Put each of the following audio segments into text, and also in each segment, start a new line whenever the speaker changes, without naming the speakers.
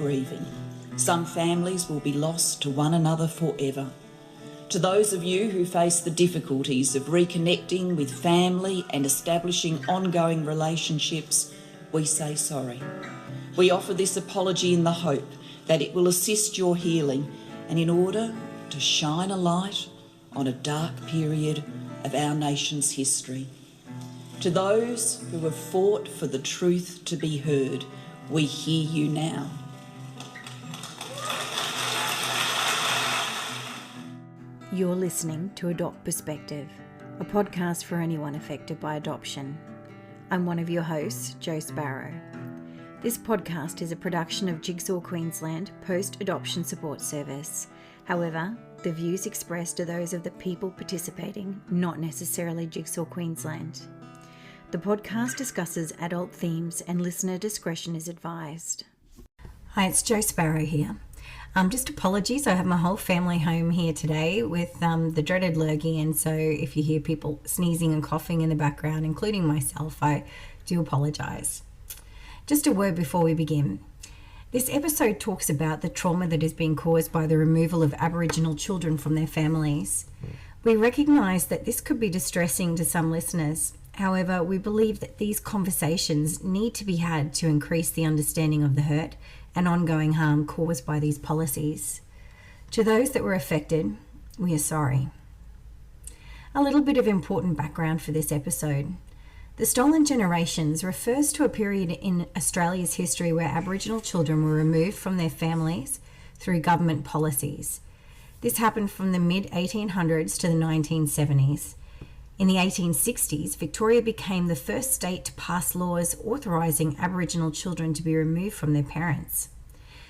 grieving. Some families will be lost to one another forever. To those of you who face the difficulties of reconnecting with family and establishing ongoing relationships, we say sorry. We offer this apology in the hope that it will assist your healing and in order to shine a light on a dark period of our nation's history. To those who have fought for the truth to be heard, we hear you now.
You're listening to Adopt Perspective, a podcast for anyone affected by adoption. I'm one of your hosts, Jo Sparrow. This podcast is a production of Jigsaw Queensland Post-Adoption Support Service. However, the views expressed are those of the people participating, not necessarily Jigsaw Queensland. The podcast discusses adult themes and listener discretion is advised.
Hi, it's Jo Sparrow here. Just apologies, I have my whole family home here today with the dreaded lurgy, and so if you hear people sneezing and coughing in the background, including myself, I do apologise. Just a word before we begin. This episode talks about the trauma that is being caused by the removal of Aboriginal children from their families. We recognise that this could be distressing to some listeners. However, we believe that these conversations need to be had to increase the understanding of the hurt and ongoing harm caused by these policies. To those that were affected, we are sorry. A little bit of important background for this episode. The Stolen Generations refers to a period in Australia's history where Aboriginal children were removed from their families through government policies. This happened from the mid-1800s to the 1970s. In the 1860s, Victoria became the first state to pass laws authorising Aboriginal children to be removed from their parents.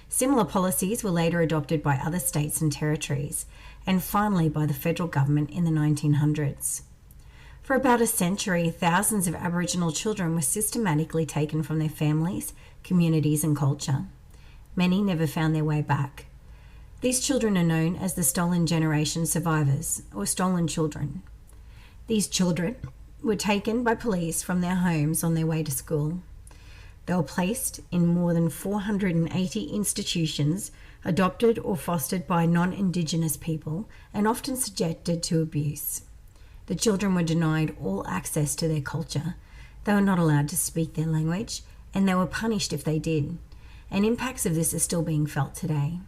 Similar policies were later adopted by other states and territories, and finally by the federal government in the 1900s. For about a century, thousands of Aboriginal children were systematically taken from their families, communities and culture. Many never found their way back. These children are known as the Stolen Generation survivors, or stolen children. These children were taken by police from their homes on their way to school. They were placed in more than 480 institutions, adopted or fostered by non-Indigenous people, and often subjected to abuse. The children were denied all access to their culture. They were not allowed to speak their language, and they were punished if they did. And impacts of this are still being felt today.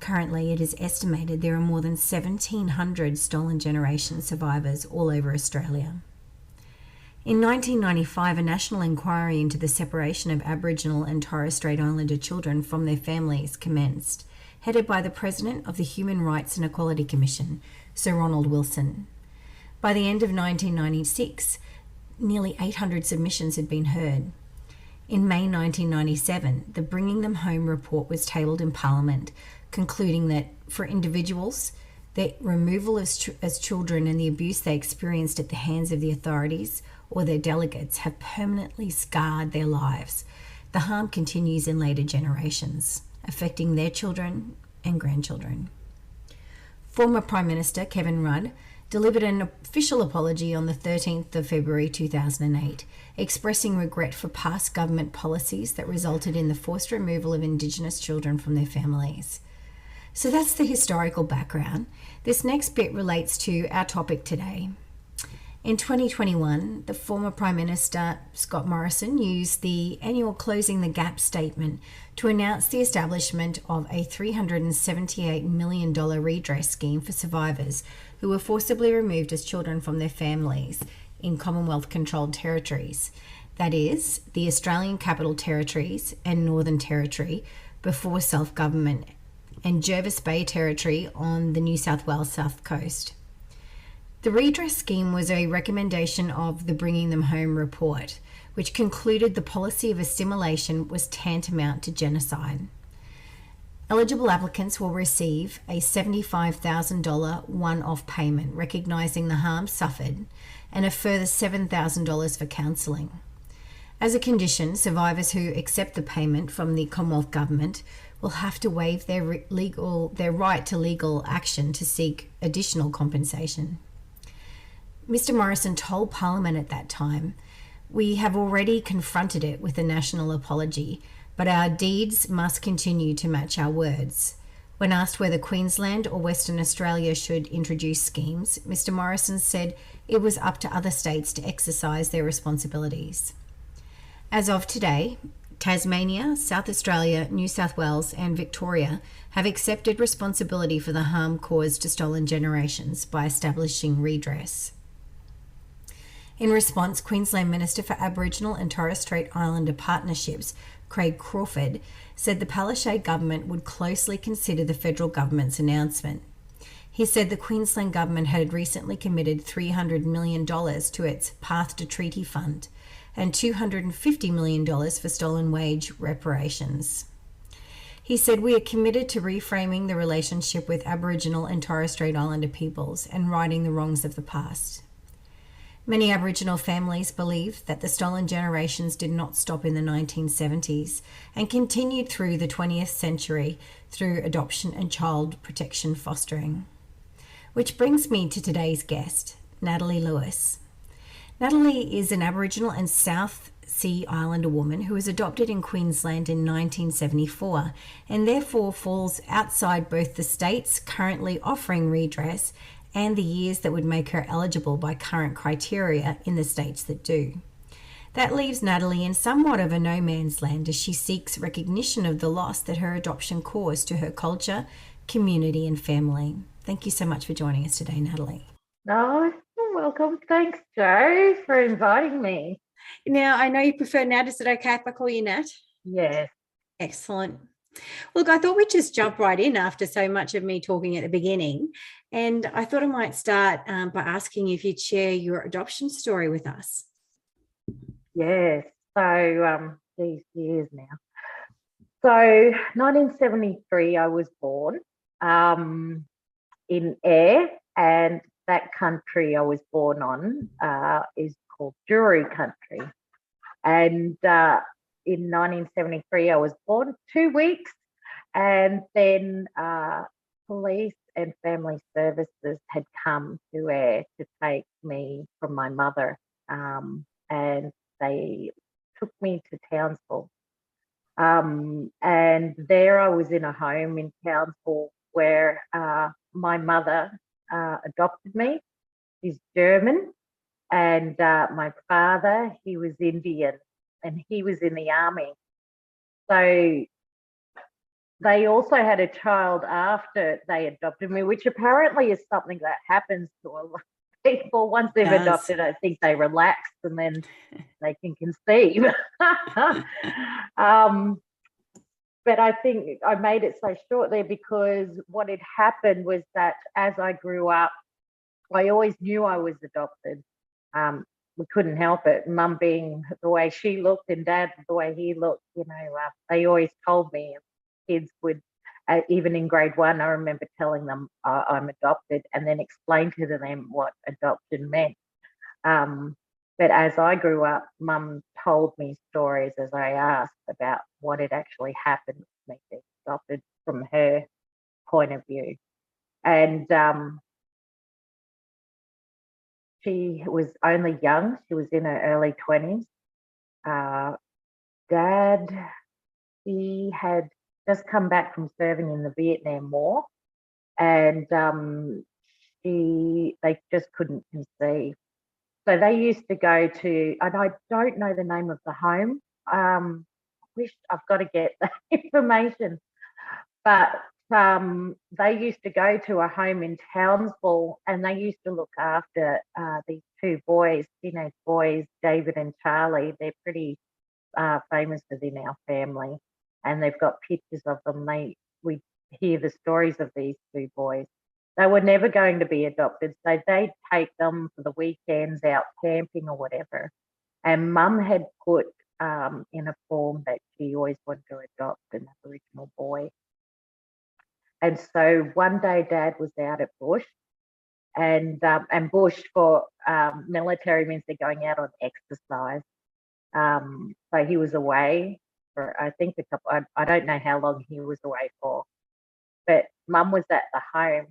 Currently, it is estimated there are more than 1,700 Stolen Generation survivors all over Australia. In 1995, a national inquiry into the separation of Aboriginal and Torres Strait Islander children from their families commenced, headed by the President of the Human Rights and Equality Commission, Sir Ronald Wilson. By the end of 1996, nearly 800 submissions had been heard. In May 1997, the Bringing Them Home report was tabled in Parliament, concluding that for individuals, their removal as children and the abuse they experienced at the hands of the authorities or their delegates have permanently scarred their lives. The harm continues in later generations, affecting their children and grandchildren. Former Prime Minister Kevin Rudd delivered an official apology on the 13th of February 2008, expressing regret for past government policies that resulted in the forced removal of Indigenous children from their families. So that's the historical background. This next bit relates to our topic today. In 2021, the former Prime Minister, Scott Morrison, used the annual Closing the Gap statement to announce the establishment of a $378 million redress scheme for survivors who were forcibly removed as children from their families in Commonwealth-controlled territories. That is, the Australian Capital Territories and Northern Territory before self-government, and Jervis Bay Territory on the New South Wales South Coast. The redress scheme was a recommendation of the Bringing Them Home report, which concluded the policy of assimilation was tantamount to genocide. Eligible applicants will receive a $75,000 one-off payment recognising the harm suffered and a further $7,000 for counselling. As a condition, survivors who accept the payment from the Commonwealth Government will have to waive their right to legal action to seek additional compensation. Mr. Morrison told Parliament at that time, "We have already confronted it with a national apology, but our deeds must continue to match our words. When asked whether Queensland or Western Australia should introduce schemes, Mr Morrison said it was up to other states to exercise their responsibilities. As of today, Tasmania, South Australia, New South Wales and Victoria have accepted responsibility for the harm caused to stolen generations by establishing redress. In response, Queensland Minister for Aboriginal and Torres Strait Islander Partnerships, Craig Crawford, said the Palaszczuk government would closely consider the federal government's announcement. He said the Queensland government had recently committed $300 million to its Path to Treaty Fund and $250 million for stolen wage reparations. He said, "We are committed to reframing the relationship with Aboriginal and Torres Strait Islander peoples and righting the wrongs of the past." Many Aboriginal families believe that the stolen generations did not stop in the 1970s and continued through the 20th century through adoption and child protection fostering. Which brings me to today's guest, Natalie Lewis. Natalie is an Aboriginal and South Sea Islander woman who was adopted in Queensland in 1974 and therefore falls outside both the states currently offering redress and the years that would make her eligible by current criteria in the states that do. That leaves Natalie in somewhat of a no man's land as she seeks recognition of the loss that her adoption caused to her culture, community and family. Thank you so much for joining us today, Natalie.
Oh, you're welcome. Thanks, Jo, for inviting me.
Now, I know you prefer Nat. Is it okay if I call you Nat?
Yes.
Excellent. Look, I thought we'd just jump right in after so much of me talking at the beginning. And I thought I might start by asking if you'd share your adoption story with us.
Yes. So these years now. So 1973, I was born in Eyre, and that country I was born on is called Jewry country. And in 1973, I was born 2 weeks, and then police and family services had come to Eyre to take me from my mother, and they took me to Townsville. And there I was in a home in Townsville where my mother adopted me. She's German, and my father, he was Indian, and he was in the army. So they also had a child after they adopted me, which apparently is something that happens to a lot of people. Once they've adopted, I think they relax and then they can conceive. But I think I made it so short there because what had happened was that as I grew up, I always knew I was adopted. We couldn't help it. Mum being the way she looked and Dad the way he looked, they always told me. Kids would, even in grade 1, I remember telling them I'm adopted and then explain to them what adoption meant. But as I grew up, Mum told me stories as I asked about what had actually happened to me being adopted from her point of view. And she was only young. She was in her early 20s. Dad, he had just come back from serving in the Vietnam War, and they just couldn't conceive. So they used to go to, and I don't know the name of the home. Wish I've got to get that information, but they used to go to a home in Townsville, and they used to look after these 2 boys, teenage boys, David and Charlie. They're pretty famous within our family, and they've got pictures of them. We hear the stories of these 2 boys. They were never going to be adopted, so they'd take them for the weekends out camping or whatever. And Mum had put in a form that she always wanted to adopt an Aboriginal boy. And so one day Dad was out at bush, and bush for military means they're going out on exercise. So he was away for, I think, a couple, I don't know how long he was away for, but Mum was at the home,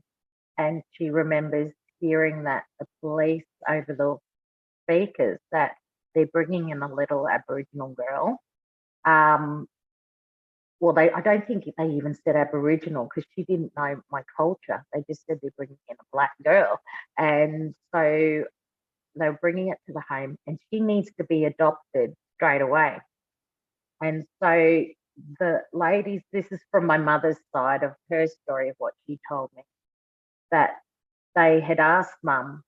and she remembers hearing that the police over the speakers that they're bringing in a little Aboriginal girl. well, I don't think they even said Aboriginal because she didn't know my culture. They just said they're bringing in a black girl. And so they were bringing it to the home and she needs to be adopted straight away. And so the ladies, this is from my mother's side of her story of what she told me, that they had asked Mum,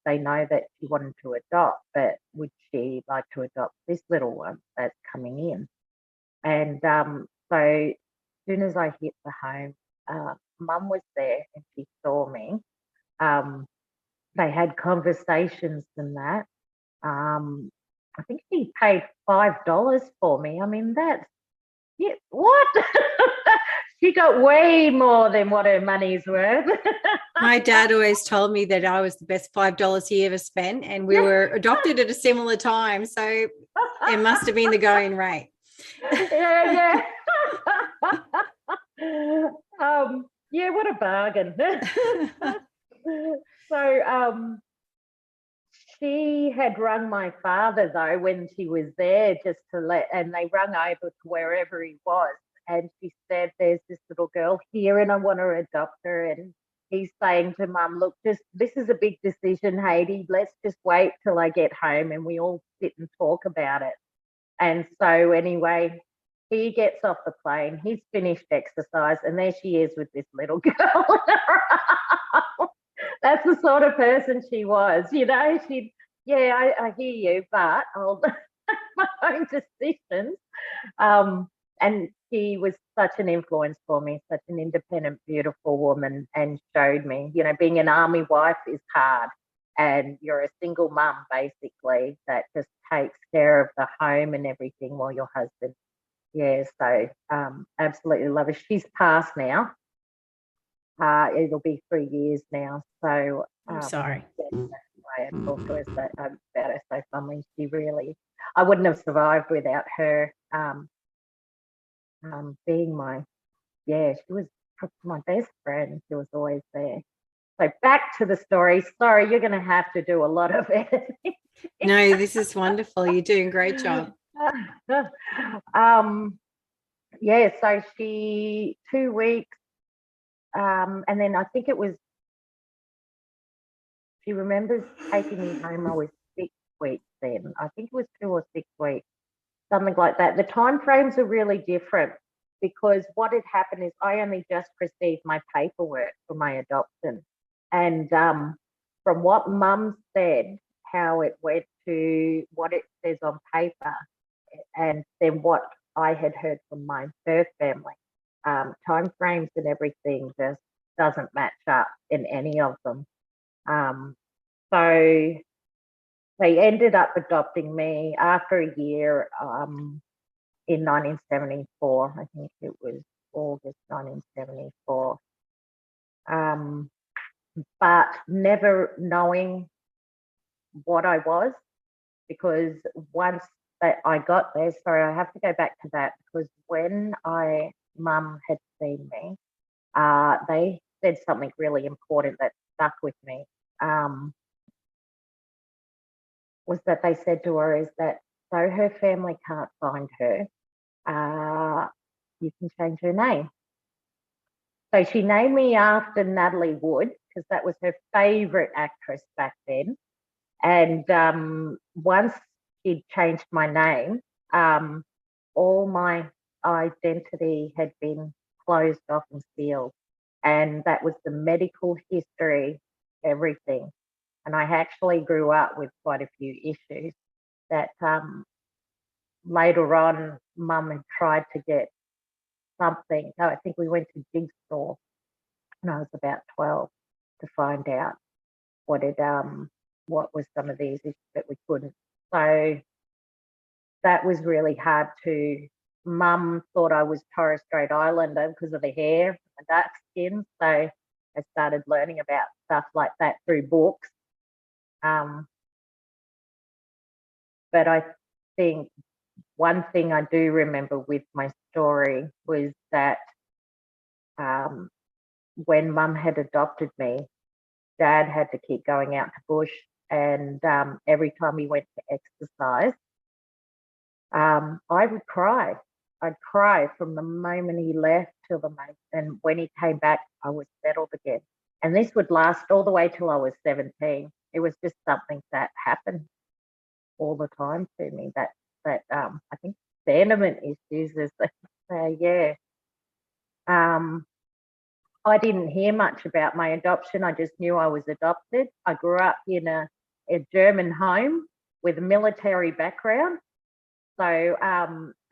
they know that she wanted to adopt, but would she like to adopt this little one that's coming in? And so as soon as I hit the home, Mum was there and she saw me. They had conversations and that. I think she paid $5 for me. I mean, that's, yeah, what? She got way more than what her money's worth.
My dad always told me that I was the best $5 he ever spent, and we were adopted at a similar time. So it must have been the going rate.
Yeah. Yeah, what a bargain. So she had rung my father though when she was there just to and they rung over to wherever he was, and she said, there's this little girl here and I want to adopt her. And he's saying to Mum, look, this is a big decision, Haiti. Let's just wait till I get home and we all sit and talk about it. And so anyway, he gets off the plane, he's finished exercise, and there she is with this little girl. That's the sort of person she was, you know. I hear you, but I'll make my own decisions. And she was such an influence for me, such an independent, beautiful woman, and showed me, you know, being an army wife is hard. And you're a single mum, basically, that just takes care of the home and everything while your husband. Yeah, so absolutely love her. She's passed now. It'll be 3 years now. So
I'm sorry.
That's why I talk to her about her so fondly. She really, I wouldn't have survived without her being she was my best friend. She was always there. So back to the story. Sorry, you're going to have to do a lot of editing.
No, this is wonderful. You're doing a great job.
So she 2 weeks, and then I think it was, she remembers taking me home. I was 6 weeks then. I think it was 2 or 6 weeks, something like that. The time frames are really different because what had happened is I only just received my paperwork for my adoption. And from what Mum said, how it went to what it says on paper, and then what I had heard from my birth family, time frames and everything just doesn't match up in any of them. So they ended up adopting me after a year in 1974. I think it was August 1974. But never knowing what I was, because once that I got there, sorry, I have to go back to that, because when Mum had seen me, they said something really important that stuck with me, was that they said to her is that though her family can't find her, you can change her name. So she named me after Natalie Wood, because that was her favourite actress back then. And once she'd changed my name, all my identity had been closed off and sealed. And that was the medical history, everything. And I actually grew up with quite a few issues that later on, Mum had tried to get something. I think we went to Jigsaw when I was about 12 to find out what was some of these issues that we couldn't. So that was really hard to. Mum thought I was Torres Strait Islander because of the hair and dark skin. So I started learning about stuff like that through books. But I think one thing I do remember with my story was that when Mum had adopted me, Dad had to keep going out to bush, and every time he went to exercise, I would cry. I'd cry from the moment he left till the moment, and when he came back, I was settled again. And this would last all the way till I was 17. It was just something that happened all the time to me. That I think abandonment issues, as they say, yeah. I didn't hear much about my adoption. I just knew I was adopted. I grew up in a German home with a military background, so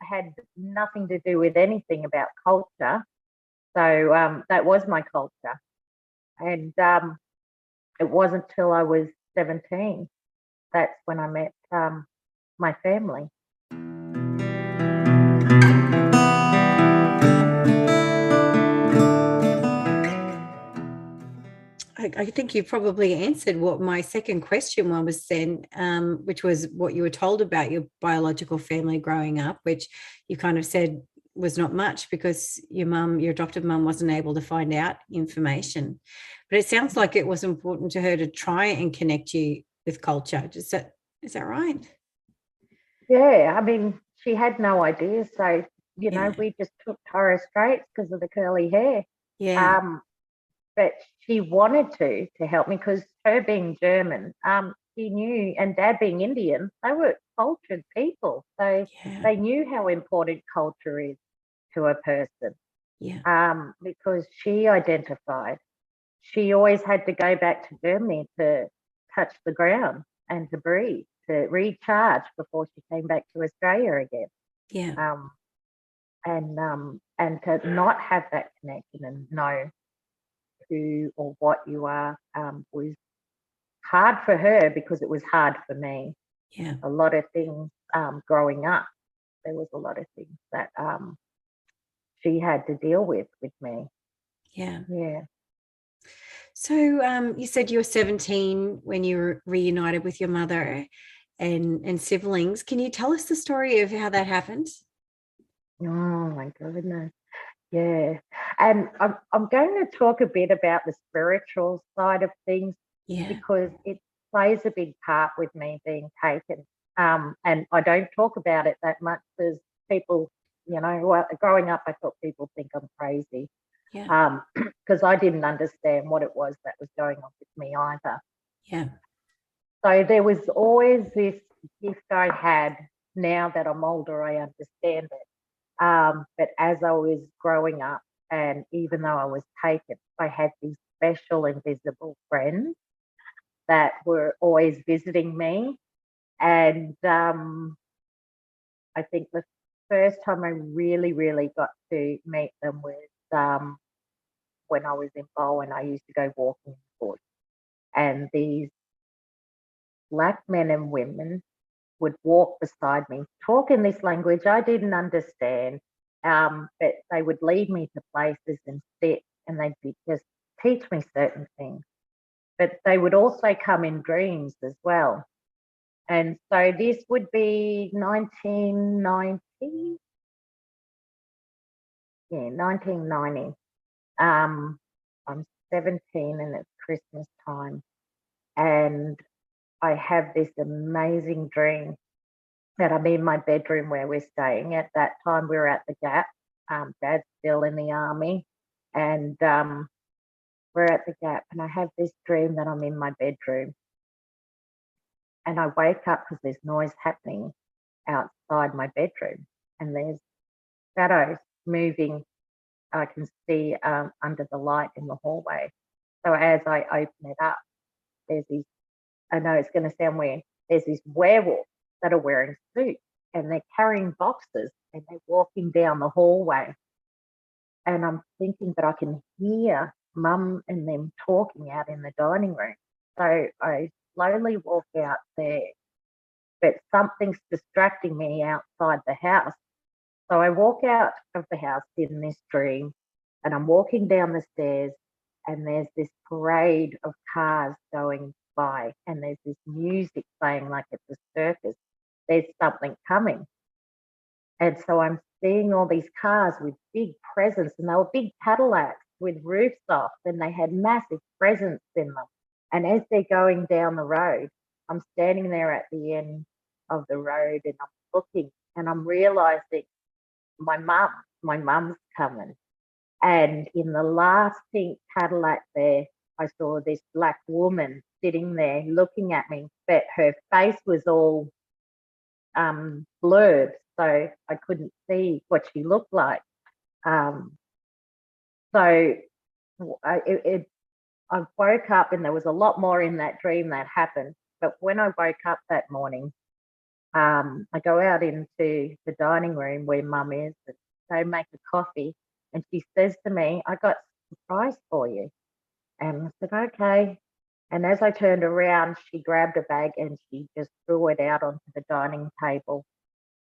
had nothing to do with anything about culture. So that was my culture, and it wasn't till I was 17 that's when I met my family.
I think you probably answered what my second question was then, which was what you were told about your biological family growing up, which you kind of said was not much because your adoptive mum wasn't able to find out information. But it sounds like it was important to her to try and connect you with culture. Is that right?
Yeah, I mean, she had no idea. So,
Yeah.
we just took Torres Straits because of the curly hair.
Yeah.
But she wanted to help me because her being German, she knew, and Dad being Indian, they were cultured people. So they knew how important culture is to a person.
Yeah.
Because she identified. She always had to go back to Germany to touch the ground and to breathe, to recharge before she came back to Australia again.
Yeah.
And to not have that connection and know who or what you are was hard for her because it was hard for me.
Yeah.
A lot of things growing up, there was a lot of things that she had to deal with me.
Yeah.
Yeah.
So you said you were 17 when you were reunited with your mother and siblings. Can you tell us the story of how that happened?
Oh my goodness. Yeah. And I'm going to talk a bit about the spiritual side of things because it plays a big part with me being taken. And I don't talk about it that much because people, growing up, I thought people think I'm crazy. Because I didn't understand what it was that was going on with me either.
Yeah.
So there was always this gift I had. Now that I'm older, I understand it. But as I was growing up, and even though I was taken, I had these special invisible friends that were always visiting me. And I think the first time I really, really got to meet them was when I was in Bowen. I used to go walking in the bush, and these Black men and women would walk beside me, talk in this language I didn't understand, but they would lead me to places and sit, and they'd just teach me certain things. But they would also come in dreams as well. And so this would be 1990. Yeah, 1990. I'm 17 and it's Christmas time. And I have this amazing dream that I'm in my bedroom where we're staying. At that time, we were at the Gap. Dad's still in the army. And we're at the Gap. And I have this dream that I'm in my bedroom. And I wake up because there's noise happening outside my bedroom. And there's shadows moving. I can see under the light in the hallway. So as I open it up, there's these, I know it's going to sound weird, there's these werewolves that are wearing suits and they're carrying boxes and they're walking down the hallway. And I'm thinking that I can hear Mum and them talking out in the dining room. So I slowly walk out there, but something's distracting me outside the house. So I walk out of the house in this dream and I'm walking down the stairs and there's this parade of cars going by and there's this music playing like it's a circus. There's something coming. And so I'm seeing all these cars with big presents, and they were big Cadillacs with roofs off, and they had massive presents in them. And as they're going down the road, I'm standing there at the end of the road and I'm looking and I'm realizing my mum's coming. And in the last pink Cadillac there, I saw this black woman sitting there looking at me, but her face was all blurred, so I couldn't see what she looked like. So I woke up, and there was a lot more in that dream that happened. But when I woke up that morning, I go out into the dining room where Mum is, and they make a coffee, and she says to me, "I got a surprise for you." And I said, "Okay." And as I turned around, she grabbed a bag and she just threw it out onto the dining table.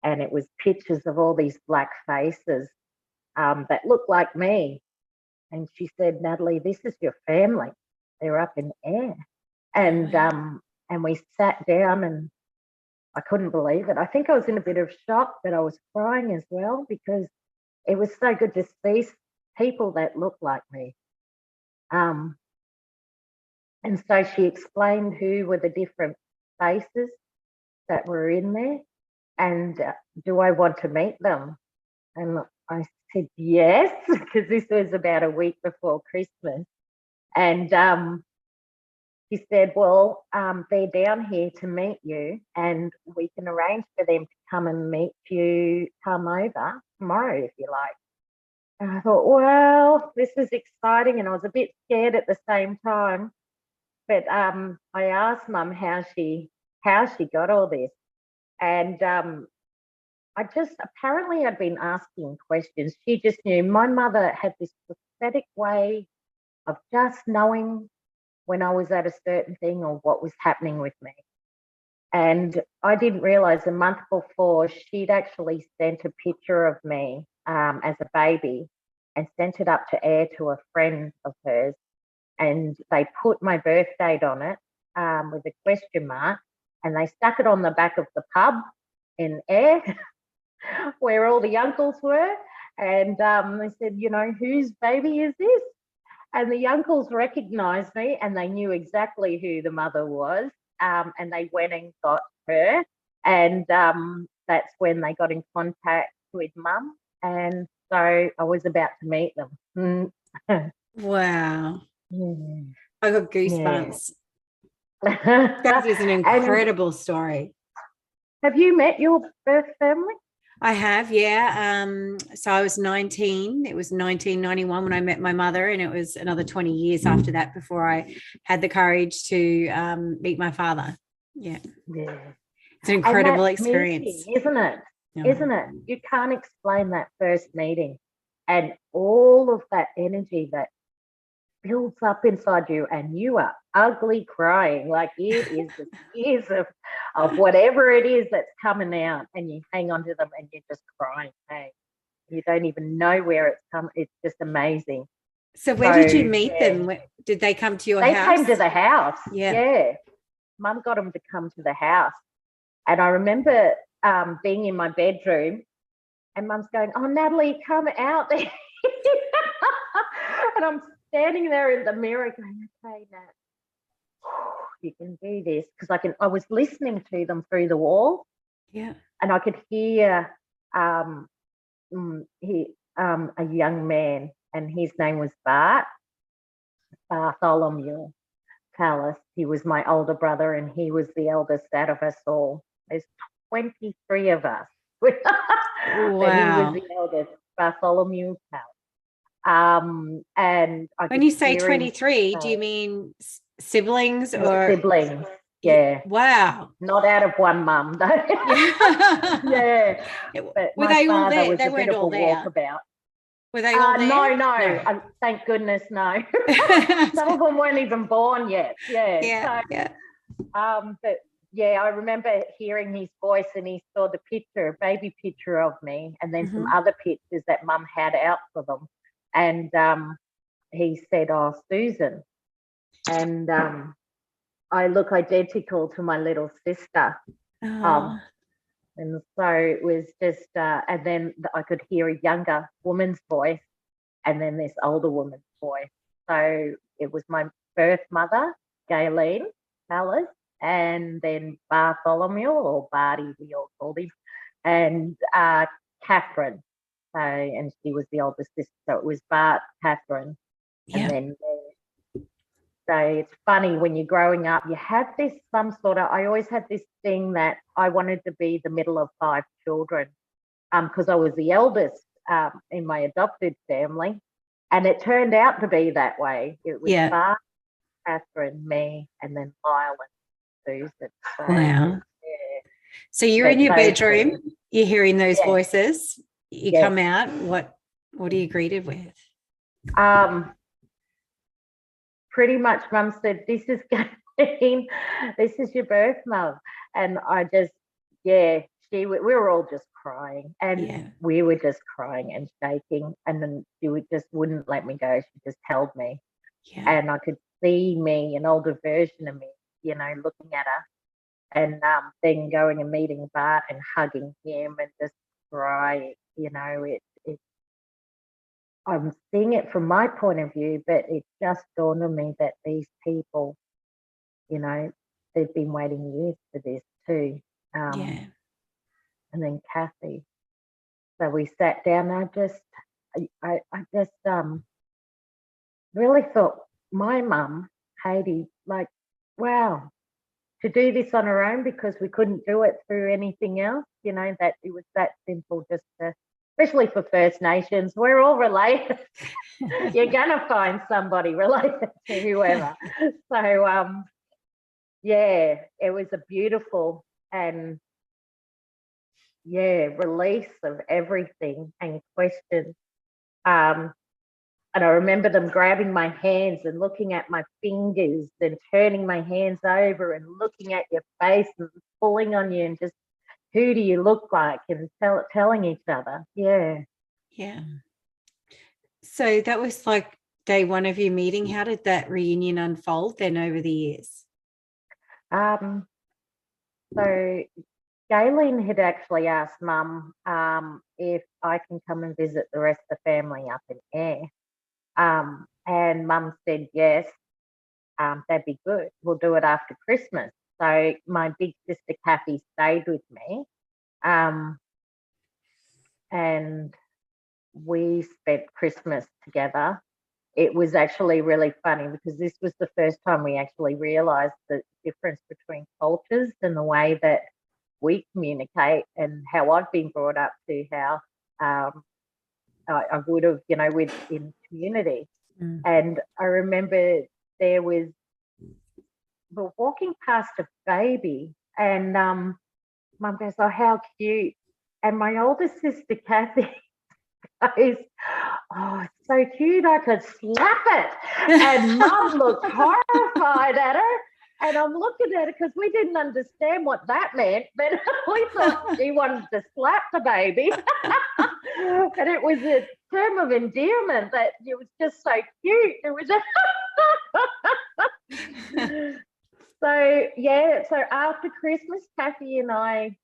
And it was pictures of all these black faces that looked like me. And she said, "Natalie, this is your family. They're up in air." And we sat down, and I couldn't believe it. I think I was in a bit of shock, but I was crying as well, because it was so good to see people that looked like me. And so she explained who were the different faces that were in there, and do I want to meet them? And I said yes, because this was about a week before Christmas. And she said, "Well, they're down here to meet you, and we can arrange for them to come and meet you, come over tomorrow if you like." And I thought, well, this is exciting, and I was a bit scared at the same time. But I asked Mum how she got all this, and apparently I'd been asking questions. She just knew. My mother had this prophetic way of just knowing when I was at a certain thing or what was happening with me. And I didn't realize a month before she'd actually sent a picture of me as a baby and sent it up to air to a friend of hers. And they put my birth date on it with a question mark, and they stuck it on the back of the pub in air where all the uncles were. And they said, "Whose baby is this?" And the uncles recognised me, and they knew exactly who the mother was. And they went and got her. And that's when they got in contact with Mum. And so I was about to meet them.
Wow.
Yeah.
I got goosebumps.
Yeah.
That is an incredible story.
Have you met your birth family?
I have, yeah. So I was 19. It was 1991 when I met my mother, and it was another 20 years after that before I had the courage to meet my father. Yeah.
Yeah.
It's an incredible
And that
experience.
meeting, isn't it?
Yeah.
Isn't it? You can't explain that first meeting and all of that energy that builds up inside you, and you are ugly crying, like it is the tears of whatever it is that's coming out, and you hang on to them and you're just crying. Hey, you don't even know where it's come. It's just amazing.
So where did you meet them? Did they come to your house?
They came to the house.
Yeah.
Mum got them to come to the house. And I remember being in my bedroom, and Mum's going, "Oh, Natalie, come out there." And I'm standing there in the mirror going, "Okay, Nat, you can do this." Because I was listening to them through the wall.
Yeah.
And I could hear a young man, and his name was Bartholomew Palace. He was my older brother, and he was the eldest out of us all. There's 23 of us.
Wow.
But he was the eldest, Bartholomew Palace. And
when you say 23, do you mean siblings or
siblings? Yeah.
Wow.
Not out of one mum, though. Yeah. But
were
my
they all
father
there?
was
They
a
weren't
bit of
all
a
there.
walkabout.
Were they all there?
No. Thank goodness, no. Some of them weren't even born yet. Yeah. But yeah, I remember hearing his voice, and he saw the picture, a baby picture of me, and then some other pictures that Mum had out for them. And he said, "Oh, Susan." And I look identical to my little sister.
Oh.
And so it was just, and then I could hear a younger woman's voice, and then this older woman's voice. So it was my birth mother, Gayleen Palace, and then Bartholomew, or Barty, we all called him, and Catherine. So, and she was the older sister. So it was Bart, Catherine, and then so it's funny when you're growing up, you have this I always had this thing that I wanted to be the middle of 5 children, because I was the eldest in my adopted family, and it turned out to be that way. It was Bart, Catherine, me, and then Lyle and Susan. So,
wow. So you're in your bedroom, you're hearing those voices, you come out, what are you greeted with?
Pretty much Mum said, this is your birth, Mum. And I just, we were all just crying, and we were just crying and shaking, and then she wouldn't let me go. She just held me, and I could see me, an older version of me, looking at her, and then going and meeting Bart and hugging him and just crying. I'm seeing it from my point of view, but it just dawned on me that these people, they've been waiting years for this too. And then Kathy. So we sat down, and I just really thought, my mum, Haiti, like, wow, to do this on her own, because we couldn't do it through anything else, that it was that simple, just to, especially for First Nations, we're all related. You're going to find somebody related to whoever. So, it was a beautiful and, release of everything and questions. And I remember them grabbing my hands and looking at my fingers and turning my hands over and looking at your face and pulling on you and just, who do you look like, and telling each other. Yeah.
So that was like day one of your meeting. How did that reunion unfold then over the years?
So Galen had actually asked Mum if I can come and visit the rest of the family up in Ayr. And Mum said yes, that'd be good. We'll do it after Christmas. So my big sister Kathy stayed with me, and we spent Christmas together. It was actually really funny, because this was the first time we actually realised the difference between cultures and the way that we communicate, and how I've been brought up to how I would have, in community. And I remember we're walking past a baby, and Mum goes, oh, how cute. And my older sister Kathy goes, oh, it's so cute, I could slap it. And Mum looked horrified at her, and I'm looking at her because we didn't understand what that meant, but we thought she wanted to slap the baby. And it was a term of endearment that it was just so cute. It was so after Christmas, Kathy and I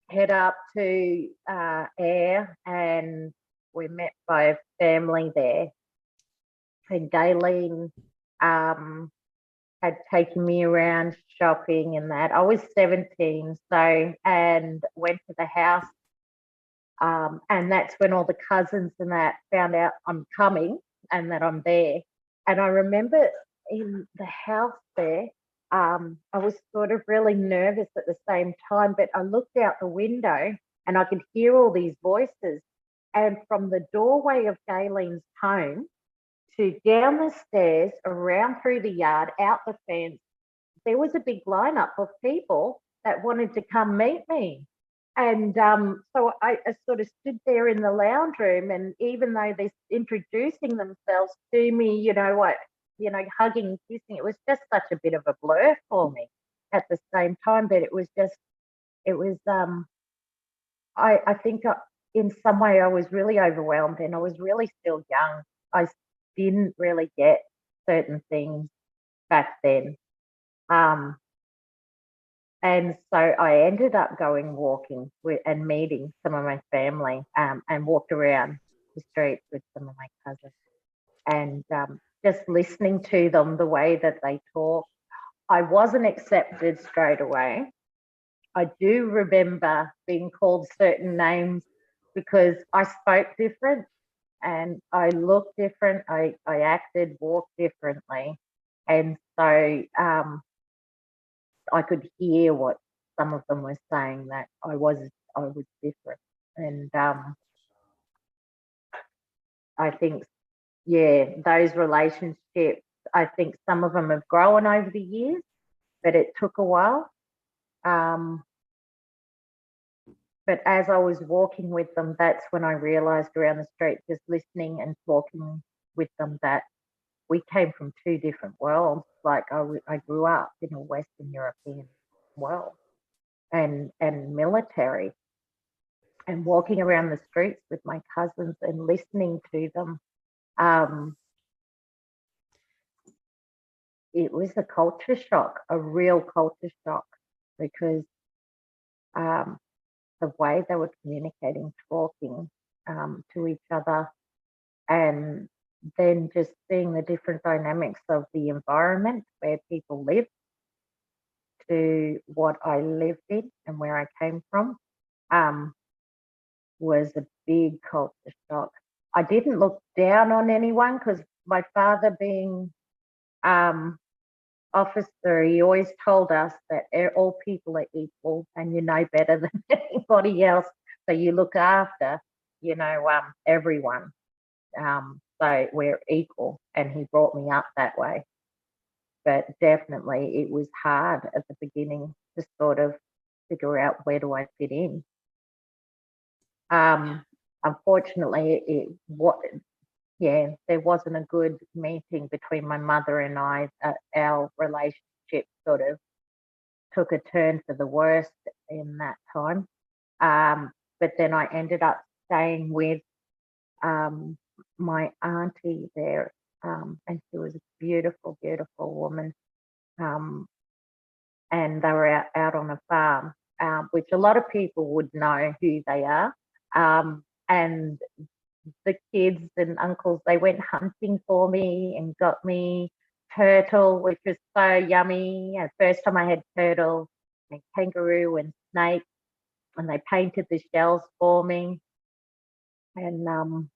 head up to Ayr, and we're met by a family there. And Galen had taken me around shopping and that. I was 17, and went to the house. And that's when all the cousins and that found out I'm coming and that I'm there. And I remember in the house there, I was sort of really nervous at the same time, but I looked out the window and I could hear all these voices. And from the doorway of Galen's home to down the stairs, around through the yard, out the fence, there was a big lineup of people that wanted to come meet me. And so I sort of stood there in the lounge room, and even though they're introducing themselves to me, hugging and kissing, it was just such a bit of a blur for me at the same time. But I think in some way I was really overwhelmed, and I was really still young. I didn't really get certain things back then. And so I ended up going walking and meeting some of my family, and walked around the streets with some of my cousins, and just listening to them, the way that they talk. I wasn't accepted straight away. I do remember being called certain names because I spoke different and I looked different. I acted, walked differently. And so I could hear what some of them were saying, that I was different. And I think, yeah, those relationships, I think some of them have grown over the years, but it took a while. But as I was walking with them, that's when I realised around the street, just listening and talking with them, that we came from two different worlds. Like I grew up in a Western European world and military, and walking around the streets with my cousins and listening to them. It was a culture shock, a real culture shock, because the way they were communicating, talking to each other, and then just seeing the different dynamics of the environment where people live to what I lived in and where I came from, was a big culture shock. I didn't look down on anyone, because my father, being officer, he always told us that all people are equal and you know better than anybody else, so you look after, everyone. So we're equal, and he brought me up that way. But definitely it was hard at the beginning to sort of figure out, where do I fit in. Unfortunately, there wasn't a good meeting between my mother and I. Our relationship sort of took a turn for the worst in that time. But then I ended up staying with my auntie there, and she was a beautiful, beautiful woman. And they were out on a farm, which a lot of people would know who they are. And the kids and uncles, they went hunting for me and got me turtle, which was so yummy. The first time I had turtle and kangaroo and snake, and they painted the shells for me. And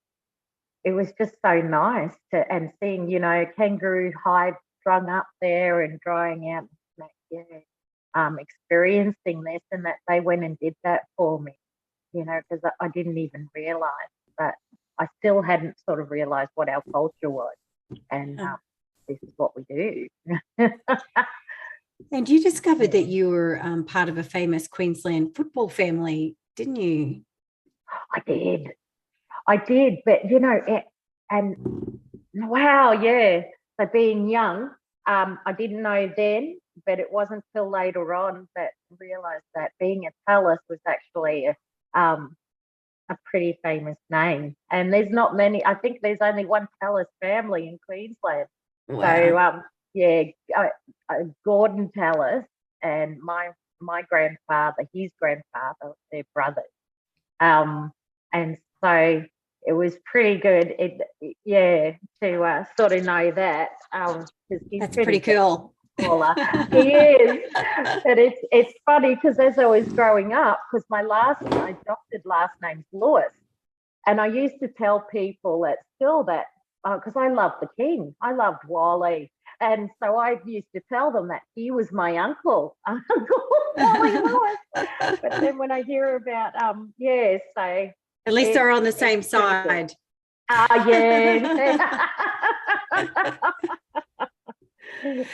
it was just so nice and seeing, kangaroo hide strung up there and drying out. Experiencing this, and that they went and did that for me, because I didn't even realise that. I still hadn't sort of realised what our culture was, and this is what we do.
And you discovered that you were part of a famous Queensland football family, didn't you?
I did, but and wow, yeah. So being young, I didn't know then, but it wasn't till later on that I realised that being a Tallis was actually a pretty famous name. And there's not many. I think there's only one Tallis family in Queensland.
Wow.
So Gordon Tallis and my grandfather, his grandfather, they're brothers. And so it was pretty good. To sort of know that.
That's pretty cool.
He is. But it's funny, because as I was growing up, because my adopted last name's Lewis, and I used to tell people at school that, because I loved the King, I loved Wally, and so I used to tell them that he was my uncle, Wally Lewis. But then when I hear about so
at least they're on the same side.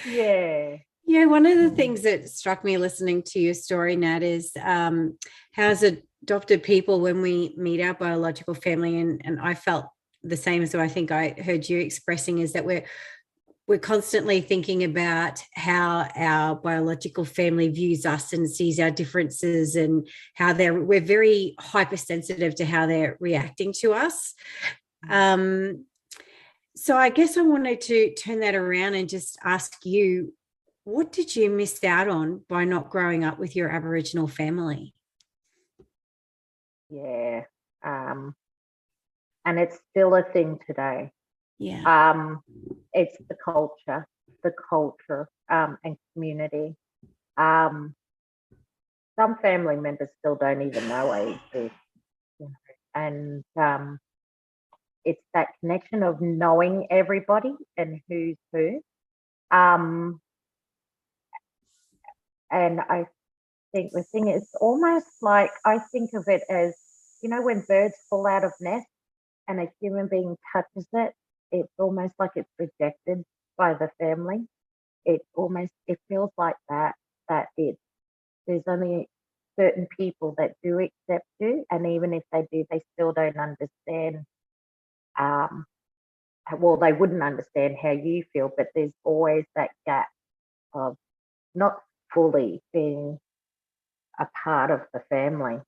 Yeah.
Yeah, one of the things that struck me listening to your story, Nat, is how as adopted people, when we meet our biological family, and I felt the same as I think I heard you expressing, is that we're constantly thinking about how our biological family views us and sees our differences, and how we're very hypersensitive to how they're reacting to us. So I guess I wanted to turn that around and just ask you, what did you miss out on by not growing up with your Aboriginal family?
Yeah. And it's still a thing today.
Yeah.
It's the culture and community. Some family members still don't even know I exist. And it's that connection of knowing everybody and who's who. And I think the thing is almost like, I think of it as, when birds fall out of nests and a human being touches it, it's almost like it's rejected by the family. It feels like that there's only certain people that do accept you, and even if they do, they still don't understand. Well, they wouldn't understand how you feel, but there's always that gap of not fully being a part of the family.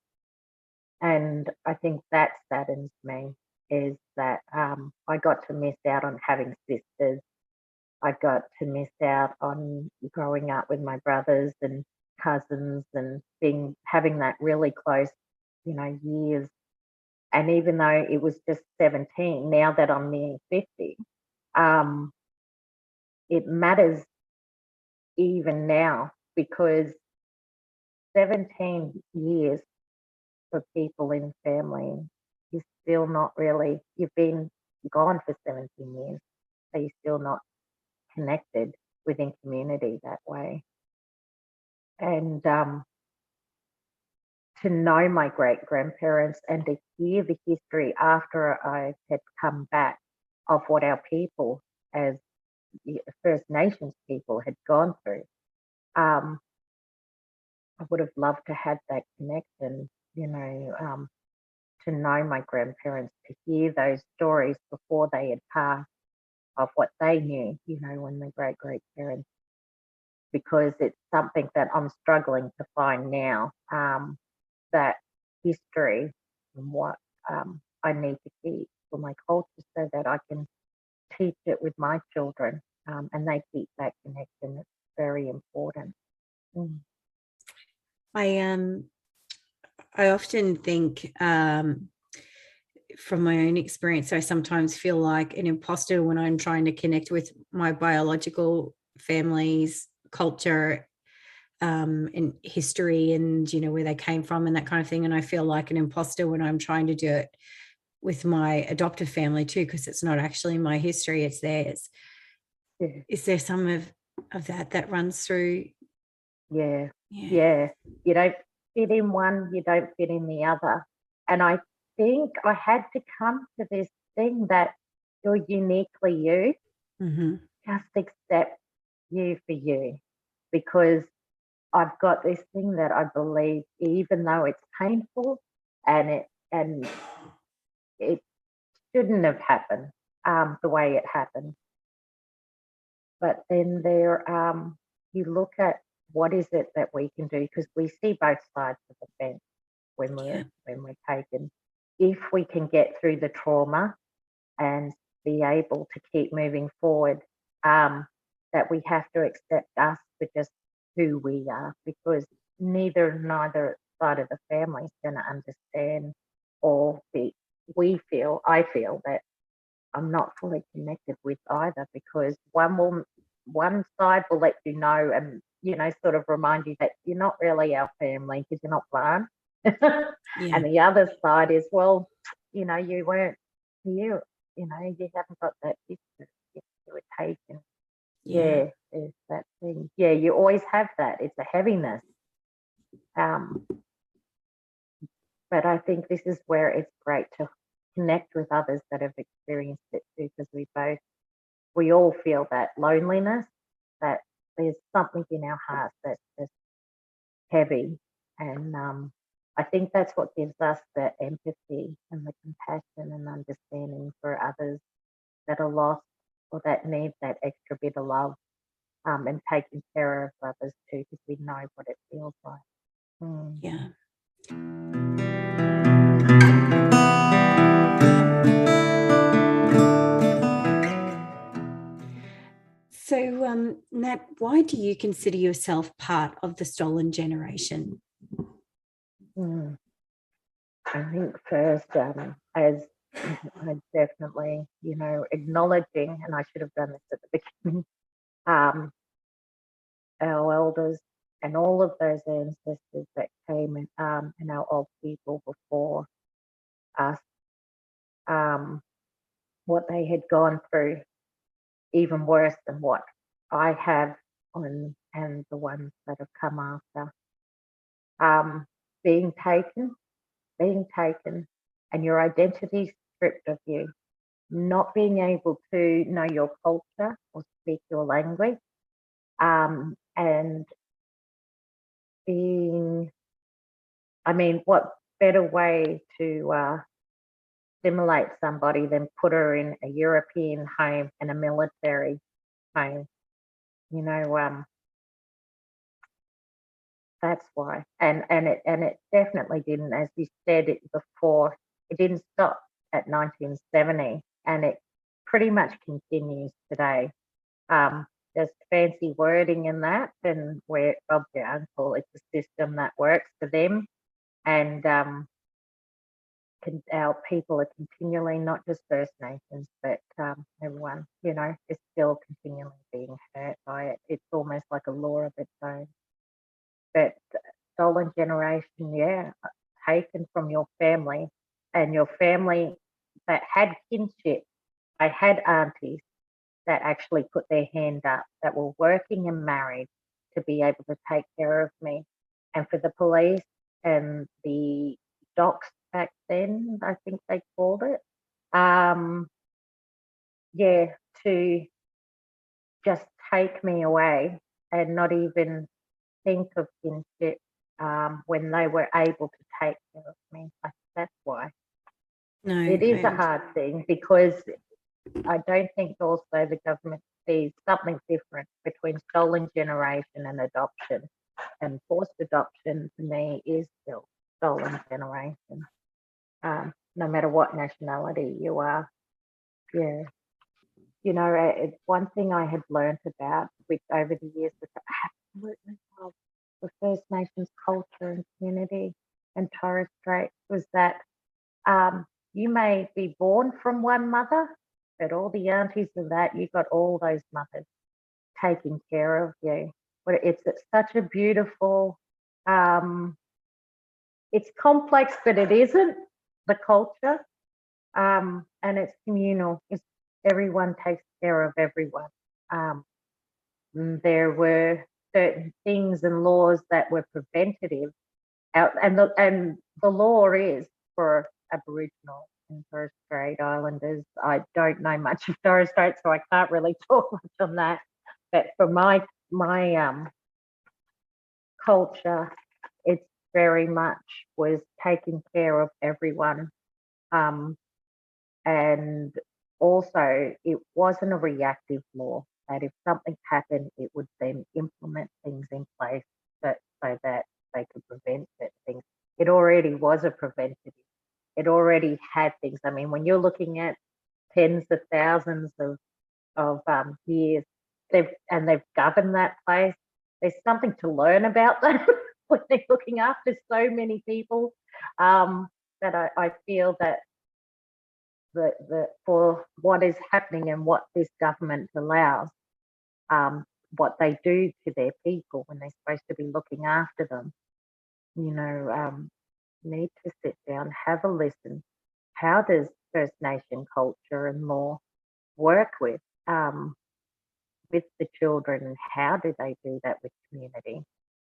And I think that saddens me, is that I got to miss out on having sisters. I got to miss out on growing up with my brothers and cousins and having that really close, years. And even though it was just 17, now that I'm near 50, it matters even now, because 17 years for people in family is still not really, you've been gone for 17 years, so you're still not connected within community that way. And to know my great grandparents and to hear the history after I had come back of what our people as First Nations people had gone through, I would have loved to have that connection, to know my grandparents, to hear those stories before they had passed, of what they knew, when the great-great-parents, because it's something that I'm struggling to find now, that history and what I need to keep for my culture so that I can teach it with my children, and they keep that connection. It's very important.
I often think, from my own experience, I sometimes feel like an imposter when I'm trying to connect with my biological family's culture, and history, and where they came from and that kind of thing. And I feel like an imposter when I'm trying to do it with my adoptive family too, because it's not actually my history, it's theirs.
Yeah.
Is there some of that runs through?
Yeah. You don't fit in one, you don't fit in the other. And I think I had to come to this thing that you're uniquely you.
Mm-hmm.
Just accept you for you, because I've got this thing that I believe, even though it's painful and it shouldn't have happened the way it happened. But then you look at what is it that we can do, because we see both sides of the fence when we're taken. If we can get through the trauma and be able to keep moving forward, that we have to accept us for just who we are, because neither side of the family is going to understand, or I feel that I'm not fully connected with either, because one side will let you know and sort of remind you that you're not really our family because you're not blind. And the other side is, well, you weren't here, you haven't got that history, you were taken. Yeah, there's that thing. Yeah, you always have that. It's a heaviness. But I think this is where it's great to connect with others that have experienced it too, because we all feel that loneliness, that there's something in our hearts that's just heavy. And I think that's what gives us the empathy and the compassion and understanding for others that are lost or that need that extra bit of love, and taking care of others too, because we know what it feels like.
Yeah. So, Nat, why do you consider yourself part of the stolen generation?
I think first, as I definitely, acknowledging, and I should have done this at the beginning, our elders and all of those ancestors that came and our old people before, us what they had gone through, even worse than what I have and the ones that have come after. Being taken, and your identity stripped of you, not being able to know your culture or speak your language, and being, I mean, what better way to assimilate somebody than put her in a European home and a military home? You know, that's why. And it definitely didn't, as you said it before, it didn't stop at 1970, and it pretty much continues today. There's fancy wording in that, and where Bob the uncle, it's a system that works for them, and our people are continually, not just First Nations, but everyone, you know, is still continually being hurt by it. It's almost like a law of its own. But stolen generation, yeah, taken from your family, and your family that had kinship. I had aunties that actually put their hand up, that were working and married to be able to take care of me. And for the police and the docs back then, I think they called it, yeah, to just take me away and not even think of kinship when they were able to take care of me. That's why.
No,
it is a hard thing, because I don't think also the government sees something different between stolen generation and adoption. And forced adoption to me is still stolen generation, no matter what nationality you are. Yeah. You know, it's one thing I had learned about with over the years, which I absolutely love, the First Nations culture and community and Torres Strait, was that you may be born from one mother, but all the aunties of that, you've got all those mothers taking care of you. But it's such a beautiful, it's complex, but it isn't, the culture. And it's communal. It's everyone takes care of everyone. There were certain things and laws that were preventative, and the law is for Aboriginal and Torres Strait Islanders. I don't know much of Torres Strait, so I can't really talk much on that. But for my culture, it's very much was taking care of everyone. And also, it wasn't a reactive law, that if something happened, it would then implement things in place so that they could prevent certain things. It already was a preventative. It already had things. I mean, when you're looking at tens of thousands of years, they've governed that place. There's something to learn about them when they're looking after so many people, that I feel that for what is happening and what this government allows, what they do to their people when they're supposed to be looking after them, you know, need to sit down, have a listen. How does First Nation culture and law work with the children, and how do they do that with community?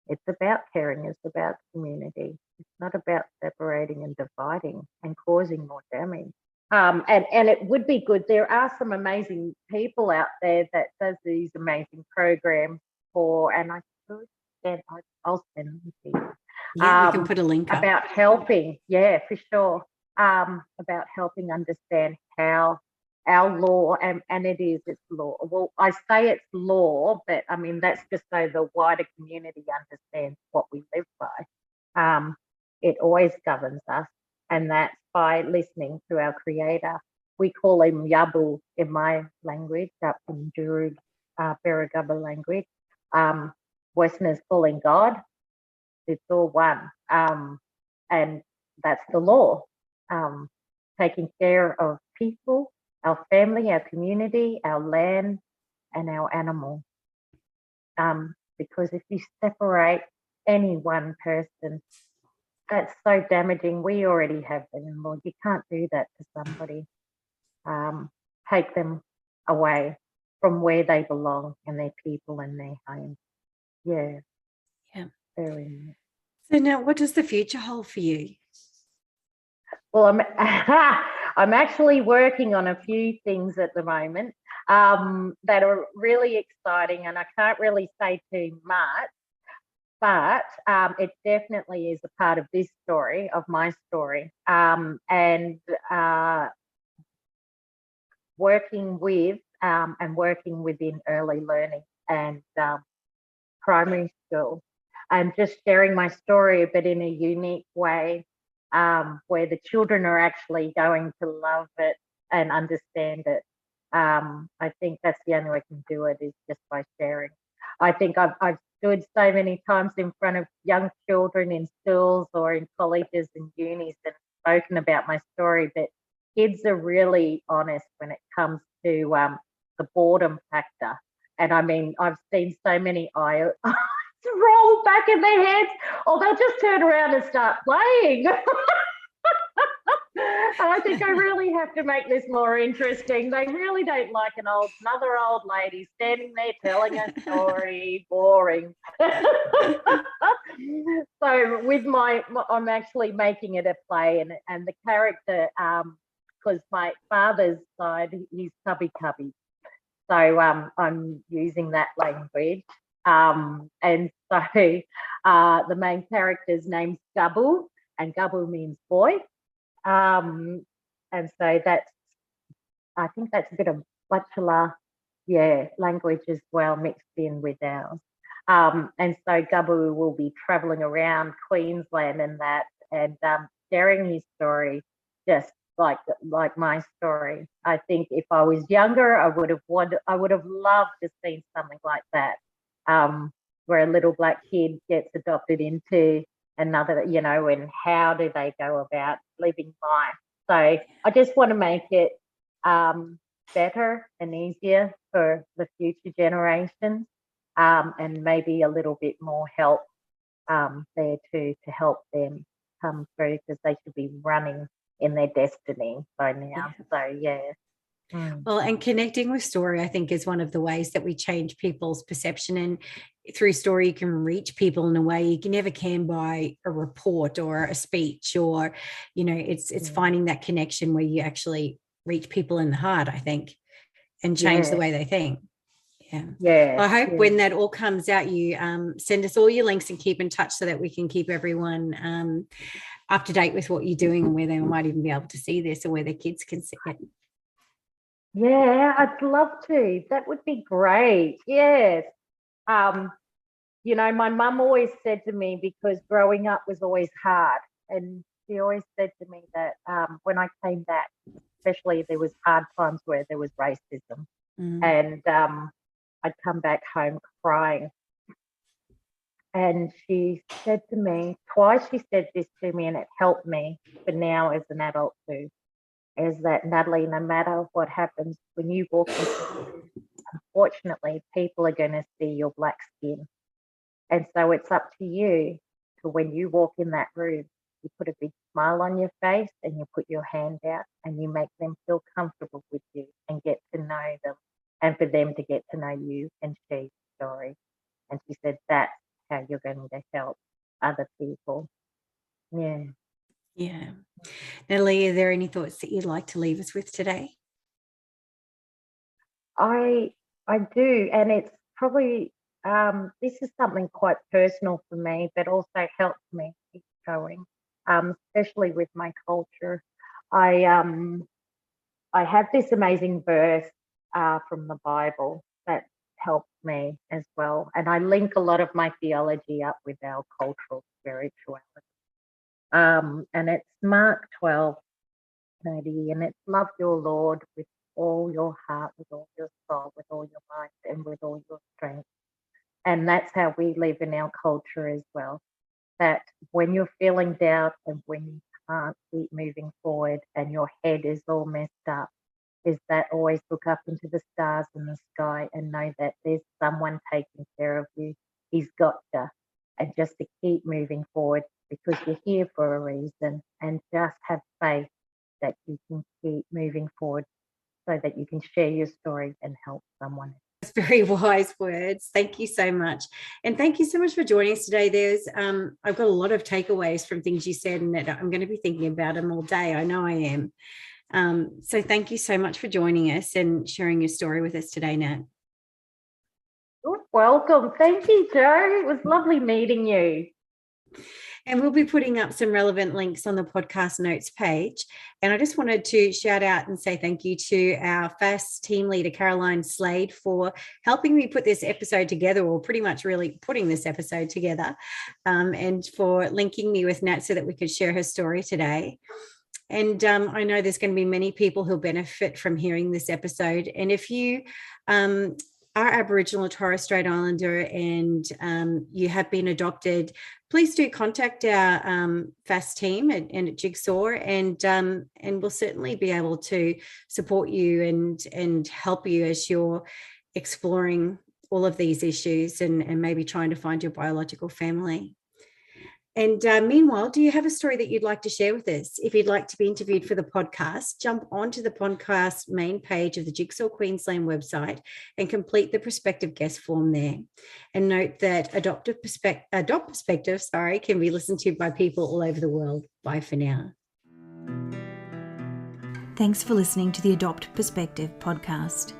It's about caring, it's about community. It's not about separating and dividing and causing more damage. And it would be good. There are some amazing people out there that does these amazing programs for, and I should send, I'll send them to you.
Yeah, we can put a link up.
About helping, yeah, for sure. About helping understand how our law, and it's law. Well, I say it's law, but I mean, that's just so the wider community understands what we live by. It always governs us, and that's by listening to our creator. We call him Yabu in my language, up in Juru, Berrigubba language. Westerners call him God. It's all one. And that's the law. Taking care of people, our family, our community, our land, and our animal. Because if you separate any one person that's so damaging. We already have them in law. You can't do that to somebody. Take them away from where they belong and their people and their home. Yeah.
Yeah.
Very much.
So now, what does the future hold for you?
Well, I'm actually working on a few things at the moment that are really exciting, and I can't really say too much, but it definitely is a part of this story, of my story, and working with and working within early learning and primary school, and just sharing my story, but in a unique way, where the children are actually going to love it and understand it. I think that's the only way I can do it, is just by sharing. I think I've stood so many times in front of young children in schools or in colleges and unis and spoken about my story, but kids are really honest when it comes to the boredom factor. And I mean, I've seen so many eyes roll back in their heads, or they'll just turn around and start playing. And I think I really have to make this more interesting. They really don't like another old lady standing there telling a story, boring. So with I'm actually making it a play, and the character, because my father's side, he's cubby. So I'm using that language. And so the main character's name's Gubble, and Gubble means boy. And so I think that's a bit of Butchulla, language as well, mixed in with ours. And so Gubble will be travelling around Queensland and that, and sharing his story, just like my story. I think if I was younger, I would have loved to see something like that, where a little black kid gets adopted into another, and how do they go about living life. So I just want to make it better and easier for the future generations, and maybe a little bit more help there too, to help them come through, because they should be running in their destiny by now. So
Well, and connecting with story, I think, is one of the ways that we change people's perception. And through story, you can reach people in a way you never can by a report or a speech, or, it's finding that connection where you actually reach people in the heart, I think, and change the way they think. Well, I hope when that all comes out, you send us all your links and keep in touch so that we can keep everyone up to date with what you're doing, and where they might even be able to see this, or where their kids can see it.
Yeah, I'd love to. That would be great. Yes. My mum always said to me, because growing up was always hard, and she always said to me that when I came back, especially, there was hard times where there was racism, and I'd come back home crying. And she said to me twice, she said this to me, and it helped me for now as an adult too, is that, Natalie, no matter what happens, when you walk into the room, unfortunately, people are going to see your black skin. And so it's up to you to, when you walk in that room, you put a big smile on your face and you put your hand out and you make them feel comfortable with you and get to know them, and for them to get to know you and share your story. And she said that's how you're going to help other people.
Yeah. Natalie, are there any thoughts that you'd like to leave us with today?
I do, and it's probably this is something quite personal for me, but also helps me keep going, especially with my culture. I have this amazing verse from the Bible that helps me as well, and I link a lot of my theology up with our cultural spirituality. And it's Mark 12:30, and it's love your Lord with all your heart, with all your soul, with all your might, and with all your strength. And that's how we live in our culture as well. That when you're feeling doubt and when you can't keep moving forward and your head is all messed up, is that always look up into the stars in the sky and know that there's someone taking care of you. He's got you. And just to keep moving forward, because you're here for a reason, and just have faith that you can keep moving forward so that you can share your story and help someone.
Very wise words. Thank you so much. And thank you so much for joining us today. I've got a lot of takeaways from things you said, and that I'm going to be thinking about them all day. I know I am. So thank you so much for joining us and sharing your story with us today, Nat.
You're welcome. Thank you, Jo. It was lovely meeting you.
And we'll be putting up some relevant links on the podcast notes page. And I just wanted to shout out and say thank you to our FASS Team Leader, Caroline Slade, for helping me put this episode together, or pretty much really putting this episode together, and for linking me with Nat so that we could share her story today. And I know there's going to be many people who'll benefit from hearing this episode. And if you are Aboriginal or Torres Strait Islander and you have been adopted, please do contact our FASS team at Jigsaw, and we'll certainly be able to support you and help you as you're exploring all of these issues and maybe trying to find your biological family. And meanwhile, do you have a story that you'd like to share with us? If you'd like to be interviewed for the podcast, jump onto the podcast main page of the Jigsaw Queensland website and complete the prospective guest form there. And note that Adopt Perspective can be listened to by people all over the world. Bye for now.
Thanks for listening to the Adopt Perspective podcast.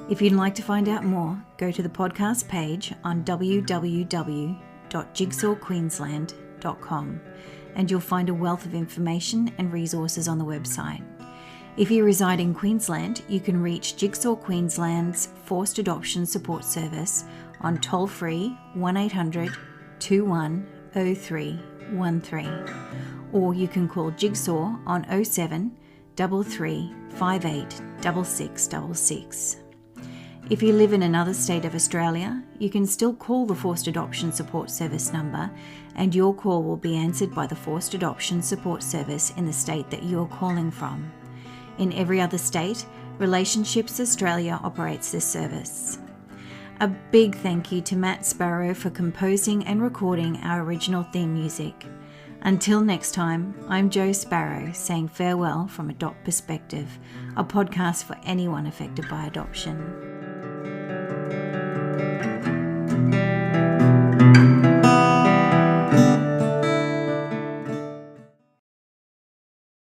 If you'd like to find out more, go to the podcast page on www.jigsawqueensland.com and you'll find a wealth of information and resources on the website. If you reside in Queensland, you can reach Jigsaw Queensland's Forced Adoption Support Service on toll-free 1800 210313, or you can call Jigsaw on 07 33 58 6666. If you live in another state of Australia, you can still call the Forced Adoption Support Service number, and your call will be answered by the Forced Adoption Support Service in the state that you are calling from. In every other state, Relationships Australia operates this service. A big thank you to Matt Sparrow for composing and recording our original theme music. Until next time, I'm Jo Sparrow saying farewell from Adopt Perspective, a podcast for anyone affected by adoption.